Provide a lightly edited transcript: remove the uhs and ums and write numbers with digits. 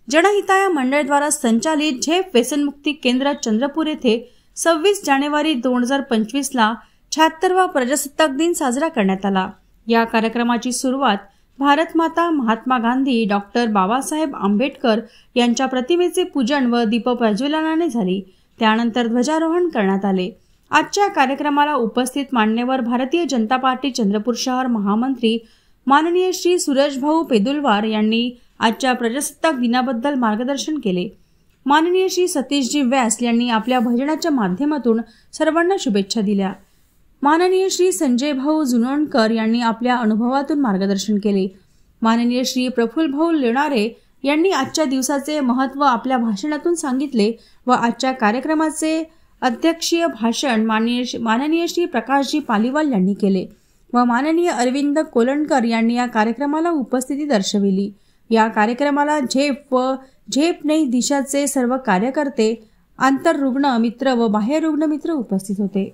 जनहिताय मंडळ द्वारा संचालित झेप व्यसनमुक्ती केंद्र चंद्रपूर येथे 26 जानेवारी 2025 ला 76वा प्रजासत्ताक दिन साजरा करण्यात आला। या कार्यक्रमाची सुरुवात भारत माता, महात्मा गांधी, डॉक्टर बाबासाहेब आंबेडकर यांच्या प्रतिमेचे पूजन व दीपप्रज्वलनाने झाली। त्यानंतर ध्वजारोहण करण्यात आले। आजच्या कार्यक्रमाला उपस्थित मान्यवर भारतीय जनता पार्टी चंद्रपूर शहर महामंत्री माननीय श्री सूरज भाऊ पेदुलवार यांनी आजच्या प्रजासत्ताक दिनाबद्दल मार्गदर्शन केले। माननीय श्री सतीशजी व्यास यांनी आपल्या भजनाच्या माध्यमातून सर्वांना शुभेच्छा दिल्या। माननीय श्री संजय भाऊ जुनोणकर यांनी आपल्या अनुभवातून मार्गदर्शन केले। माननीय श्री प्रफुल्ल भाऊ लेणारे यांनी आजच्या दिवसाचे महत्त्व आपल्या भाषणातून सांगितले व आजच्या कार्यक्रमाचे अध्यक्षीय भाषण माननीय श्री प्रकाशजी पालीवाल यांनी केले व माननीय अरविंद कोलणकर यांनी या कार्यक्रमाला उपस्थिती दर्शविली। या कार्यक्रमाला झेप व झेप नई दिशाचे सर्व कार्यकर्ते, आंतर रुग्ण मित्र व बाह्य रुग्ण मित्र उपस्थित होते।